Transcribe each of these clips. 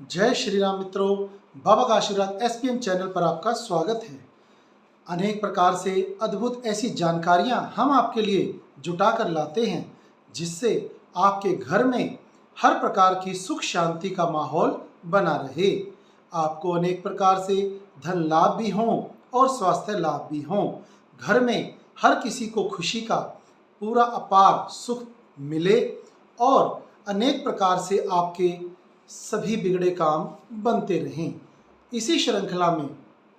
जय श्री राम मित्रों, बाबा का आशीर्वाद एसपीएम चैनल पर आपका स्वागत है। अनेक प्रकार से अद्भुत ऐसी जानकारियां हम आपके लिए जुटा कर लाते हैं जिससे आपके घर में हर प्रकार की सुख शांति का माहौल बना रहे। आपको अनेक प्रकार से धन लाभ भी हों और स्वास्थ्य लाभ भी हों। घर में हर किसी को खुशी का पूरा अपार सुख मिले और अनेक प्रकार से आपके सभी बिगड़े काम बनते रहें। इसी श्रृंखला में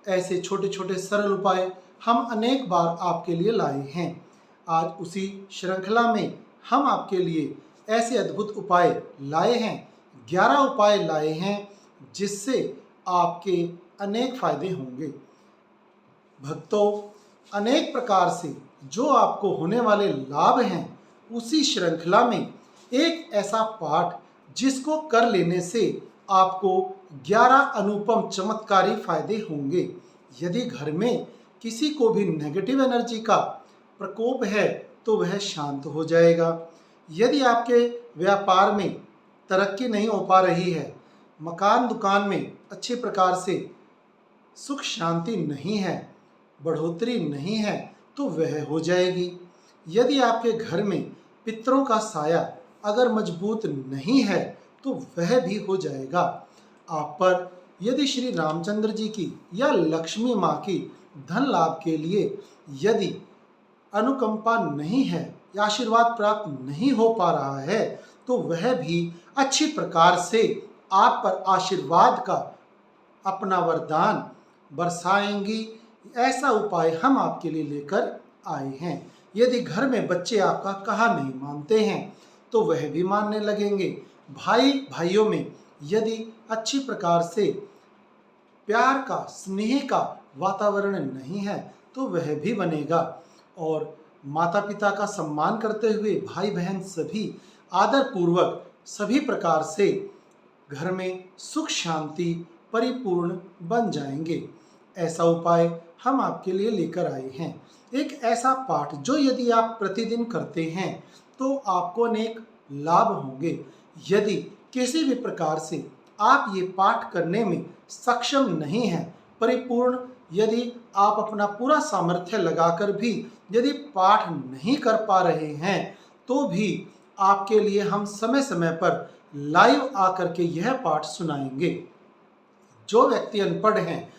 ऐसे छोटे छोटे सरल उपाय हम अनेक बार आपके लिए लाए हैं। आज उसी श्रृंखला में हम आपके लिए ऐसे अद्भुत उपाय लाए हैं, 11 उपाय लाए हैं जिससे आपके अनेक फायदे होंगे। भक्तों, अनेक प्रकार से जो आपको होने वाले लाभ हैं, उसी श्रृंखला में एक ऐसा पाठ जिसको कर लेने से आपको 11 अनुपम चमत्कारी फायदे होंगे। यदि घर में किसी को भी नेगेटिव एनर्जी का प्रकोप है तो वह शांत हो जाएगा। यदि आपके व्यापार में तरक्की नहीं हो पा रही है, मकान दुकान में अच्छे प्रकार से सुख शांति नहीं है, बढ़ोतरी नहीं है, तो वह हो जाएगी। यदि आपके घर में पितरों का साया अगर मजबूत नहीं है तो वह भी हो जाएगा। आप पर यदि श्री रामचंद्र जी की या लक्ष्मी माँ की धन लाभ के लिए यदि अनुकंपा नहीं है या आशीर्वाद प्राप्त नहीं हो पा रहा है तो वह भी अच्छी प्रकार से आप पर आशीर्वाद का अपना वरदान बरसाएंगी। ऐसा उपाय हम आपके लिए लेकर आए हैं। यदि घर में बच्चे आपका कहा नहीं मानते हैं तो वह भी मानने लगेंगे। भाई भाइयों में यदि अच्छी प्रकार से प्यार का स्नेह का वातावरण नहीं है तो वह भी बनेगा। और माता पिता का सम्मान करते हुए भाई बहन सभी आदर पूर्वक सभी प्रकार से घर में सुख शांति परिपूर्ण बन जाएंगे। ऐसा उपाय हम आपके लिए लेकर आए हैं। एक ऐसा पाठ जो यदि आप प्रतिदिन करते हैं तो आपको अनेक लाभ होंगे। यदि किसी भी प्रकार से आप ये पाठ करने में सक्षम नहीं हैं, परिपूर्ण यदि आप अपना पूरा सामर्थ्य लगाकर भी यदि पाठ नहीं कर पा रहे हैं तो भी आपके लिए हम समय समय पर लाइव आकर के यह पाठ सुनाएंगे। जो व्यक्ति अनपढ़ हैं,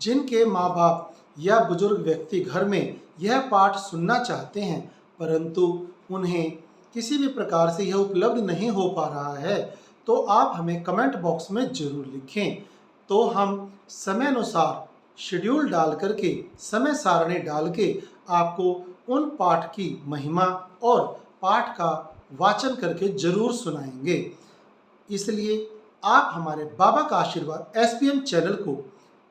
जिनके माँ बाप या बुजुर्ग व्यक्ति घर में यह पाठ सुनना चाहते हैं परंतु उन्हें किसी भी प्रकार से यह उपलब्ध नहीं हो पा रहा है, तो आप हमें कमेंट बॉक्स में ज़रूर लिखें। तो हम समय अनुसार शेड्यूल डाल करके, समय सारणी डाल के आपको उन पाठ की महिमा और पाठ का वाचन करके ज़रूर सुनाएंगे। इसलिए आप हमारे बाबा का आशीर्वाद एसपीएम चैनल को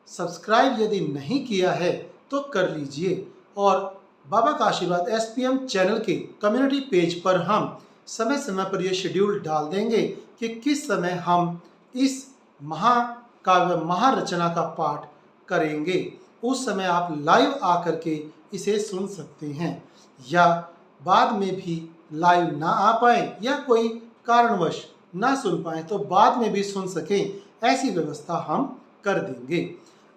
सब्सक्राइब यदि नहीं किया है तो कर लीजिए। और बाबा का आशीर्वाद एसपीएम चैनल के कम्युनिटी पेज पर हम समय समय पर यह शेड्यूल डाल देंगे कि किस समय हम इस महाकाव्य महारचना का पाठ करेंगे। उस समय आप लाइव आकर के इसे सुन सकते हैं, या बाद में भी लाइव ना आ पाए या कोई कारणवश ना सुन पाए तो बाद में भी सुन सकें, ऐसी व्यवस्था हम कर देंगे।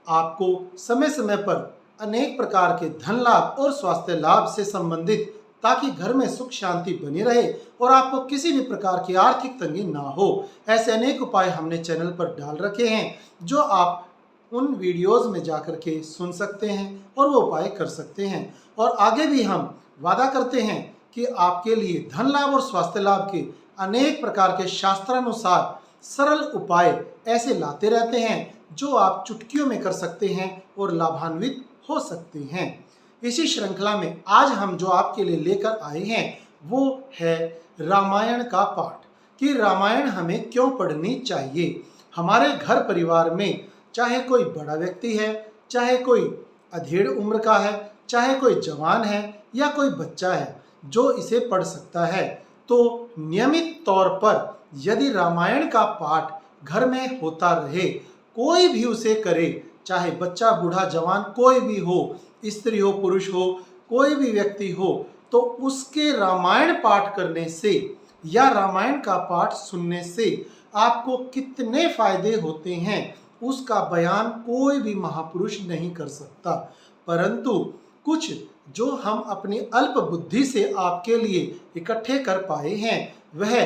आपको समय समय पर अनेक प्रकार के धन लाभ और स्वास्थ्य लाभ से संबंधित, ताकि घर में सुख शांति बनी रहे और आपको किसी भी प्रकार की आर्थिक तंगी ना हो, ऐसे अनेक उपाय हमने चैनल पर डाल रखे हैं जो आप उन वीडियोस में जाकर के सुन सकते हैं और वो उपाय कर सकते हैं। और आगे भी हम वादा करते हैं कि आपके लिए धन लाभ और स्वास्थ्य लाभ के अनेक प्रकार के शास्त्रानुसार सरल उपाय ऐसे लाते रहते हैं जो आप चुटकियों में कर सकते हैं और लाभान्वित हो सकते हैं। इसी श्रृंखला में आज हम जो आपके लिए लेकर आए हैं वो है रामायण का पाठ, कि रामायण हमें क्यों पढ़नी चाहिए। हमारे घर परिवार में चाहे कोई बड़ा व्यक्ति है, चाहे कोई अधेड़ उम्र का है, चाहे कोई जवान है या कोई बच्चा है जो इसे पढ़ सकता है, तो नियमित तौर पर यदि रामायण का पाठ घर में होता रहे, कोई भी उसे करे, चाहे बच्चा बूढ़ा जवान कोई भी हो, स्त्री हो पुरुष हो, कोई भी व्यक्ति हो, तो उसके रामायण पाठ करने से या रामायण का पाठ सुनने से आपको कितने फायदे होते हैं उसका बयान कोई भी महापुरुष नहीं कर सकता, परंतु कुछ जो हम अपनी अल्प बुद्धि से आपके लिए इकट्ठे कर पाए हैं वह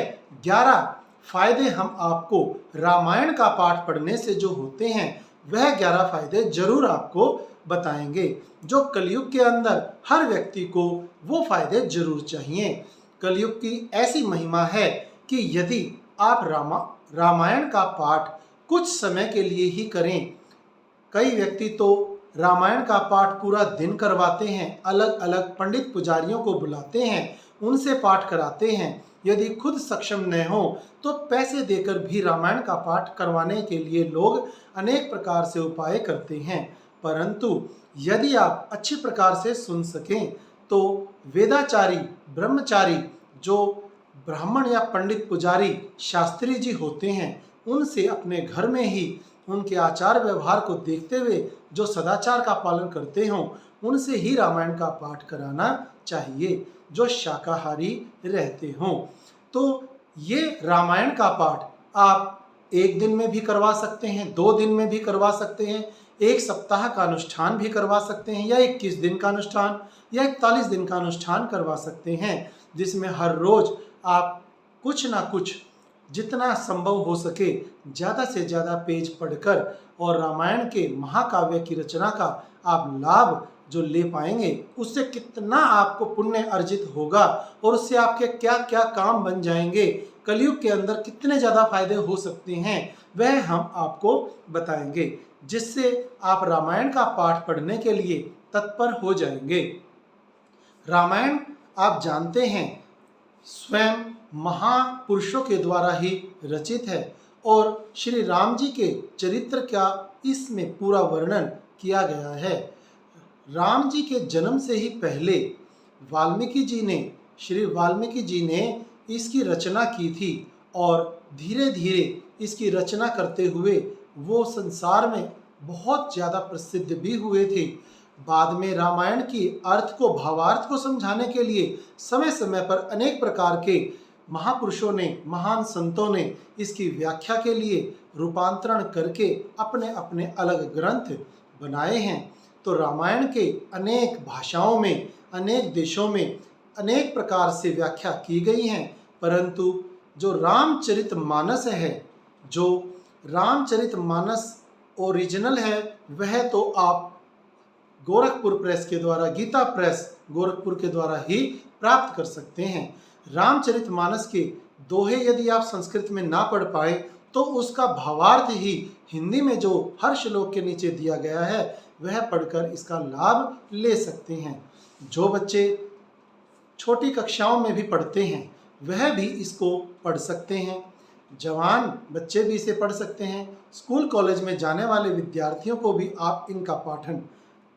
11 फायदे हम आपको रामायण का पाठ पढ़ने से जो होते हैं वह 11 फायदे जरूर आपको बताएंगे, जो कलयुग के अंदर हर व्यक्ति को वो फायदे जरूर चाहिए। कलयुग की ऐसी महिमा है कि यदि आप रामायण का पाठ कुछ समय के लिए ही करें, कई व्यक्ति तो रामायण का पाठ पूरा दिन करवाते हैं, अलग अलग पंडित पुजारियों को बुलाते हैं, उनसे पाठ कराते हैं, यदि खुद सक्षम न हो तो पैसे देकर भी रामायण का पाठ करवाने के लिए लोग अनेक प्रकार से उपाय करते हैं। परंतु यदि आप अच्छी प्रकार से सुन सकें तो वेदाचारी ब्रह्मचारी जो ब्राह्मण या पंडित पुजारी शास्त्री जी होते हैं उनसे अपने घर में ही उनके आचार व्यवहार को देखते हुए जो सदाचार का पालन करते हों उनसे ही रामायण का पाठ कराना चाहिए, जो शाकाहारी रहते हों। तो ये रामायण का पाठ आप एक दिन में भी करवा सकते हैं, 2 दिन में भी करवा सकते हैं, 1 सप्ताह का अनुष्ठान भी करवा सकते हैं, या 21 दिन का अनुष्ठान या 41 दिन का अनुष्ठान करवा सकते हैं, जिसमें हर रोज आप कुछ ना कुछ जितना संभव हो सके ज़्यादा से ज़्यादा पेज पढ़कर और रामायण के महाकाव्य की रचना का आप लाभ जो ले पाएंगे उससे कितना आपको पुण्य अर्जित होगा और उससे आपके क्या क्या काम बन जाएंगे, कलयुग के अंदर कितने ज़्यादा फायदे हो सकते हैं वह हम आपको बताएंगे, जिससे आप रामायण का पाठ पढ़ने के लिए तत्पर हो जाएंगे। रामायण आप जानते हैं स्वयं महापुरुषों के द्वारा ही रचित है और श्री राम जी के चरित्र का इसमें पूरा वर्णन किया गया है। राम जी के जन्म से ही पहले श्री वाल्मीकि जी ने इसकी रचना की थी और धीरे धीरे इसकी रचना करते हुए वो संसार में बहुत ज़्यादा प्रसिद्ध भी हुए थे। बाद में रामायण की अर्थ को भावार्थ को समझाने के लिए समय समय पर अनेक प्रकार के महापुरुषों ने महान संतों ने इसकी व्याख्या के लिए रूपांतरण करके अपने अपने अलग ग्रंथ बनाए हैं। तो रामायण के अनेक भाषाओं में अनेक देशों में अनेक प्रकार से व्याख्या की गई हैं, परंतु जो रामचरितमानस है, जो रामचरितमानस ओरिजिनल है वह तो आप गोरखपुर प्रेस के द्वारा, गीता प्रेस गोरखपुर के द्वारा ही प्राप्त कर सकते हैं। रामचरितमानस के दोहे यदि आप संस्कृत में ना पढ़ पाए तो उसका भावार्थ ही हिंदी में जो हर श्लोक के नीचे दिया गया है वह पढ़कर इसका लाभ ले सकते हैं। जो बच्चे छोटी कक्षाओं में भी पढ़ते हैं वह भी इसको पढ़ सकते हैं, जवान बच्चे भी इसे पढ़ सकते हैं, स्कूल कॉलेज में जाने वाले विद्यार्थियों को भी आप इनका पाठन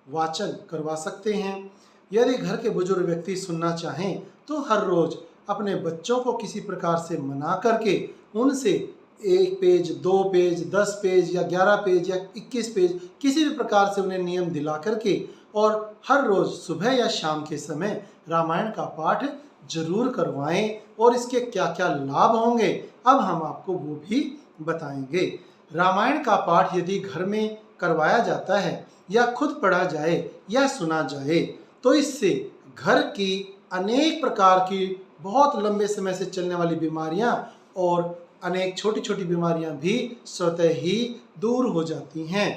वाचन करवा सकते हैं। यदि घर के बुजुर्ग व्यक्ति सुनना चाहें तो हर रोज अपने बच्चों को किसी प्रकार से मना करके उनसे 1 पेज, 2 पेज, 10 पेज या 11 पेज या 21 पेज किसी भी प्रकार से उन्हें नियम दिला करके और हर रोज सुबह या शाम के समय रामायण का पाठ जरूर करवाएं और इसके क्या क्या लाभ होंगे अब हम आपको वो भी बताएंगे। रामायण का पाठ यदि घर में करवाया जाता है या खुद पढ़ा जाए या सुना जाए तो इससे घर की अनेक प्रकार की बहुत लंबे समय से चलने वाली बीमारियां और अनेक छोटी छोटी बीमारियां भी स्वतः ही दूर हो जाती हैं।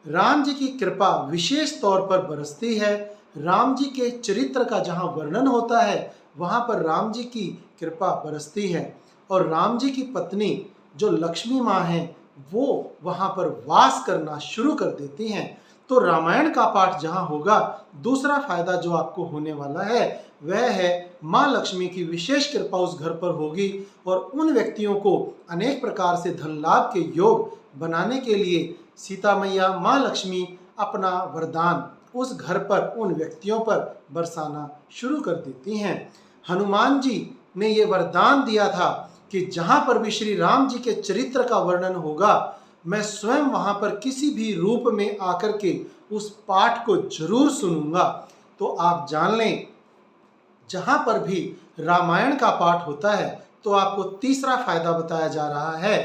राम जी की कृपा विशेष तौर पर बरसती है। राम जी के चरित्र का जहाँ वर्णन होता है वहाँ पर राम जी की कृपा बरसती है और राम जी की पत्नी जो लक्ष्मी माँ हैं वो वहाँ पर वास करना शुरू कर देती हैं। तो रामायण का पाठ जहाँ होगा दूसरा फायदा जो आपको होने वाला है वह है माँ लक्ष्मी की विशेष कृपा उस घर पर होगी और उन व्यक्तियों को अनेक प्रकार से धन लाभ के योग बनाने के लिए सीता मैया माँ लक्ष्मी अपना वरदान उस घर पर उन व्यक्तियों पर बरसाना शुरू कर देती हैं। हनुमान जी ने ये वरदान दिया था कि जहाँ पर भी श्री राम जी के चरित्र का वर्णन होगा मैं स्वयं वहाँ पर किसी भी रूप में आकर के उस पाठ को जरूर सुनूंगा। तो आप जान लें जहाँ पर भी रामायण का पाठ होता है तो आपको तीसरा फायदा बताया जा रहा है।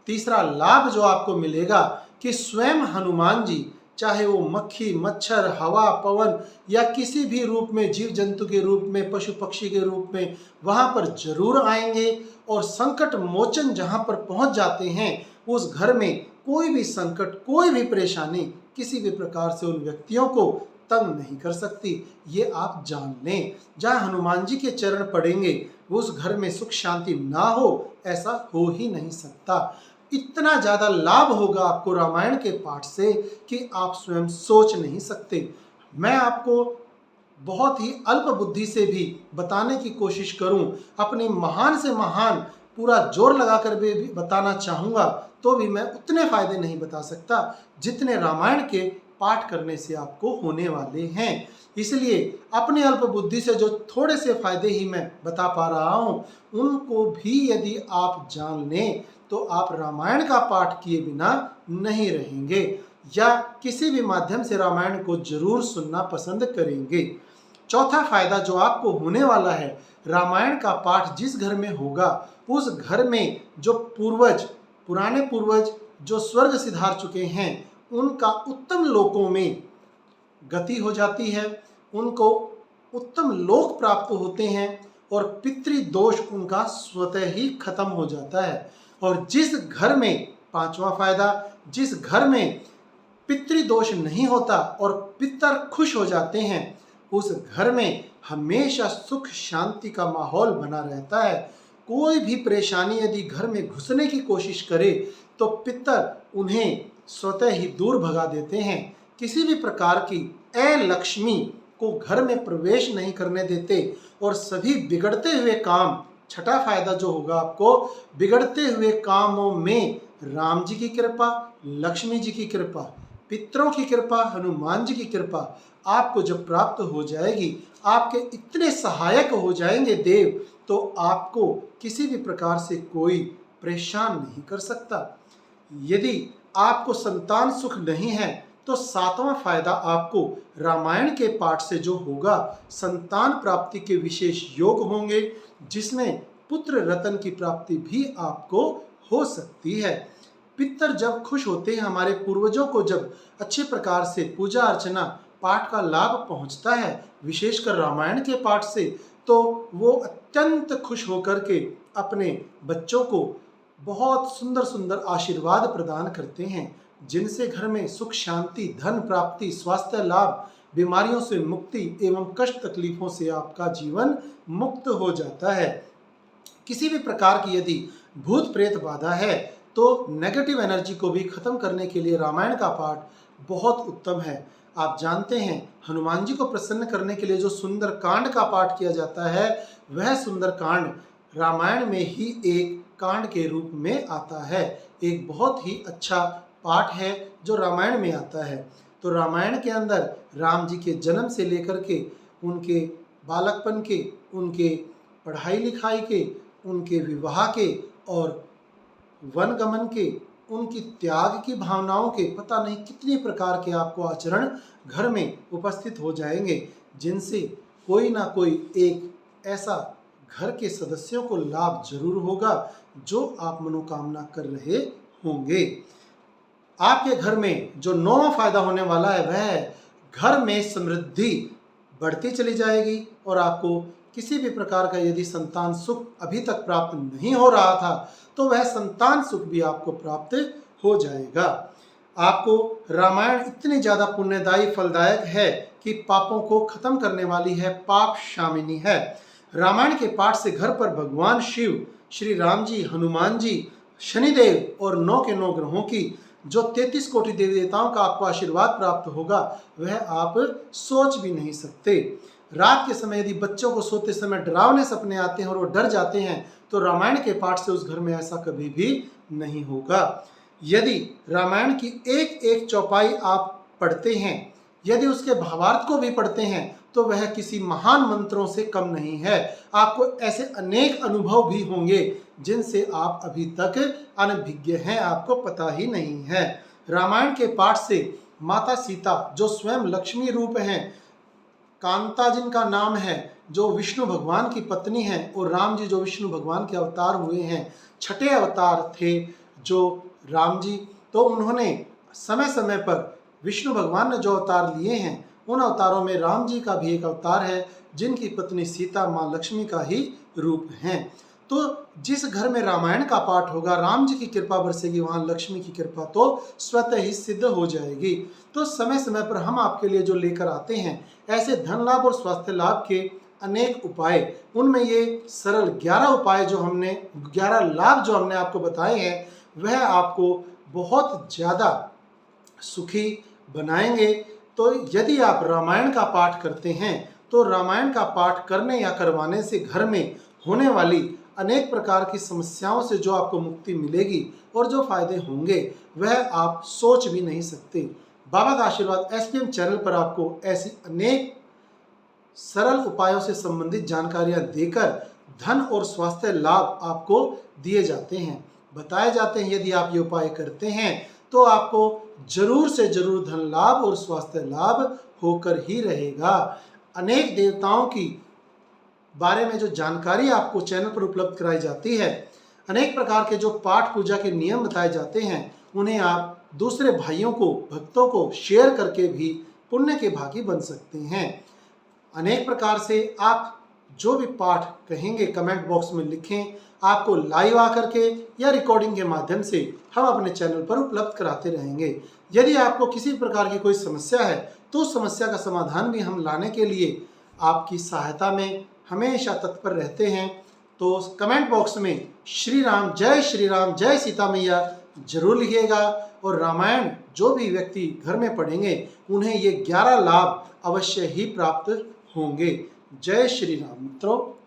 तीसरा लाभ जो आपको मिलेगा कि स्वयं हनुमान जी, चाहे वो मक्खी, मच्छर, हवा, पवन या किसी भी रूप में, जीव जंतु के रूप में, पशु पक्षी के रूप में, वहां पर जरूर आएंगे और संकट मोचन जहां पर पहुंच जाते हैं, उस घर में कोई भी संकट, कोई भी परेशानी किसी भी प्रकार से उन व्यक्तियों को तंग नहीं कर सकती। ये आप जान लें। जहाँ हनुमान जी के चरण पड़ेंगे उस घर में सुख शांति ना हो, ऐसा हो ही नहीं सकता। इतना ज़्यादा लाभ होगा आपको रामायण के पाठ से कि आप स्वयं सोच नहीं सकते। मैं आपको बहुत ही अल्प बुद्धि से भी बताने की कोशिश करूं, अपनी महान से महान पूरा जोर लगाकर भी बताना चाहूँगा, तो भी मैं उतने फायदे नहीं बता सकता जितने रामायण के पाठ करने से आपको होने वाले हैं। इसलिए अपनी अल्प बुद्धि से जो थोड़े से फायदे ही मैं बता पा रहा हूँ, उनको भी यदि आप जान लें तो आप रामायण का पाठ किए बिना नहीं रहेंगे, या किसी भी माध्यम से रामायण को जरूर सुनना पसंद करेंगे। चौथा फायदा जो आपको होने वाला है, रामायण का पाठ जिस घर में होगा उस घर में जो पुराने पूर्वज जो स्वर्ग सिधार चुके हैं, उनका उत्तम लोकों में गति हो जाती है, उनको उत्तम लोक प्राप्त होते हैं और पितृदोष उनका स्वतः ही खत्म हो जाता है। और जिस घर में, पांचवा फायदा, जिस घर में पितृदोष नहीं होता और पितर खुश हो जाते हैं, उस घर में हमेशा सुख शांति का माहौल बना रहता है। कोई भी परेशानी यदि घर में घुसने की कोशिश करे तो पितर उन्हें स्वतः ही दूर भगा देते हैं। किसी भी प्रकार की अलक्ष्मी को घर में प्रवेश नहीं करने देते और सभी बिगड़ते हुए काम, छठा फायदा जो होगा आपको, बिगड़ते हुए कामों में राम जी की कृपा, लक्ष्मी जी की कृपा, पितरों की कृपा, हनुमान जी की कृपा आपको जब प्राप्त हो जाएगी, आपके इतने सहायक हो जाएंगे देव, तो आपको किसी भी प्रकार से कोई परेशान नहीं कर सकता। यदि आपको संतान सुख नहीं है तो सातवां फायदा आपको रामायण के पाठ से जो होगा, संतान प्राप्ति के विशेष योग होंगे, जिसमें पुत्र रत्न की प्राप्ति भी आपको हो सकती है। पितर जब खुश होते हैं, हमारे पूर्वजों को जब अच्छे प्रकार से पूजा अर्चना पाठ का लाभ पहुंचता है, विशेषकर रामायण के पाठ से, तो वो अत्यंत खुश होकर के अपने बच्चों को बहुत सुंदर सुंदर आशीर्वाद प्रदान करते हैं, जिनसे घर में सुख शांति, धन प्राप्ति, स्वास्थ्य लाभ, बीमारियों से मुक्ति एवं कष्ट तकलीफों से आपका जीवन मुक्त हो जाता है। किसी भी प्रकार की यदि भूत प्रेत बाधा है तो नेगेटिव एनर्जी को भी खत्म करने के लिए रामायण का पाठ बहुत उत्तम है। आप जानते हैं, हनुमान जी को प्रसन्न करने के लिए जो सुंदर कांड का पाठ किया जाता है, वह सुंदर कांड रामायण में ही एक कांड के रूप में आता है। एक बहुत ही अच्छा पाठ है जो रामायण में आता है। तो रामायण के अंदर राम जी के जन्म से लेकर के उनके बालकपन के, उनके पढ़ाई लिखाई के, उनके विवाह के और वनगमन के, उनकी त्याग की भावनाओं के, पता नहीं कितने प्रकार के आपको आचरण घर में उपस्थित हो जाएंगे, जिनसे कोई ना कोई एक ऐसा घर के सदस्यों को लाभ जरूर होगा जो आप मनोकामना कर रहे होंगे। आपके घर में जो नौवां फायदा होने वाला है, वह है घर में समृद्धि बढ़ती चली जाएगी और आपको किसी भी प्रकार का यदि संतान सुख अभी तक प्राप्त नहीं हो रहा था तो वह संतान सुख भी आपको प्राप्त हो जाएगा। आपको रामायण इतनी ज़्यादा पुण्यदायी फलदायक है कि पापों को खत्म करने वाली है, पाप शामिनी है। रामायण के पाठ से घर पर भगवान शिव, श्री राम जी, हनुमान जी, शनिदेव और 9 के 9 ग्रहों की जो 33 कोटि देवी देवताओं का आपको आशीर्वाद प्राप्त होगा, वह आप सोच भी नहीं सकते। रात के समय यदि बच्चों को सोते समय डरावने सपने आते हैं और वो डर जाते हैं, तो रामायण के पाठ से उस घर में ऐसा कभी भी नहीं होगा। यदि रामायण की एक एक चौपाई आप पढ़ते हैं, यदि उसके भावार्थ को भी पढ़ते हैं, तो वह किसी महान मंत्रों से कम नहीं है। आपको ऐसे अनेक अनुभव भी होंगे जिनसे आप अभी तक अनभिज्ञ हैं, आपको पता ही नहीं है। रामायण के पाठ से माता सीता जो स्वयं लक्ष्मी रूप हैं, कांता जिनका नाम है, जो विष्णु भगवान की पत्नी है, और राम जी जो विष्णु भगवान के अवतार हुए हैं, छठे अवतार थे जो राम जी। तो उन्होंने समय समय पर विष्णु भगवान ने जो अवतार लिए हैं, उन अवतारों में राम जी का भी एक अवतार है, जिनकी पत्नी सीता माँ लक्ष्मी का ही रूप हैं। तो जिस घर में रामायण का पाठ होगा, राम जी की कृपा बरसेगी, वहाँ लक्ष्मी की कृपा तो स्वतः ही सिद्ध हो जाएगी। तो समय समय पर हम आपके लिए जो लेकर आते हैं ऐसे धन लाभ और स्वास्थ्य लाभ के अनेक उपाय, उनमें ये सरल 11 उपाय जो हमने 11 लाभ जो हमने आपको बताए हैं, वह आपको बहुत ज़्यादा सुखी बनाएंगे। तो यदि आप रामायण का पाठ करते हैं तो रामायण का पाठ करने या करवाने से घर में होने वाली अनेक प्रकार की समस्याओं से जो आपको मुक्ति मिलेगी और जो फायदे होंगे वह आप सोच भी नहीं सकते। बाबा का आशीर्वाद एसपीएम चैनल पर आपको ऐसी अनेक सरल उपायों से संबंधित जानकारियां देकर धन और स्वास्थ्य लाभ आपको दिए जाते हैं, बताए जाते हैं। यदि आप ये उपाय करते हैं तो आपको जरूर से जरूर धन लाभ और स्वास्थ्य लाभ होकर ही रहेगा। अनेक देवताओं की बारे में जो जानकारी आपको चैनल पर उपलब्ध कराई जाती है, अनेक प्रकार के जो पाठ पूजा के नियम बताए जाते हैं, उन्हें आप दूसरे भाइयों को, भक्तों को शेयर करके भी पुण्य के भागी बन सकते हैं। अनेक प्रकार से आप जो भी पाठ कहेंगे कमेंट बॉक्स में लिखें, आपको लाइव आकर के या रिकॉर्डिंग के माध्यम से हम अपने चैनल पर उपलब्ध कराते रहेंगे। यदि आपको किसी प्रकार की कोई समस्या है तो उस समस्या का समाधान भी हम लाने के लिए आपकी सहायता में हमेशा तत्पर रहते हैं। तो कमेंट बॉक्स में श्री राम, जय सीता मैया जरूर लिखिएगा, और रामायण जो भी व्यक्ति घर में पढ़ेंगे उन्हें ये 11 लाभ अवश्य ही प्राप्त होंगे। जय श्री राम मित्रों।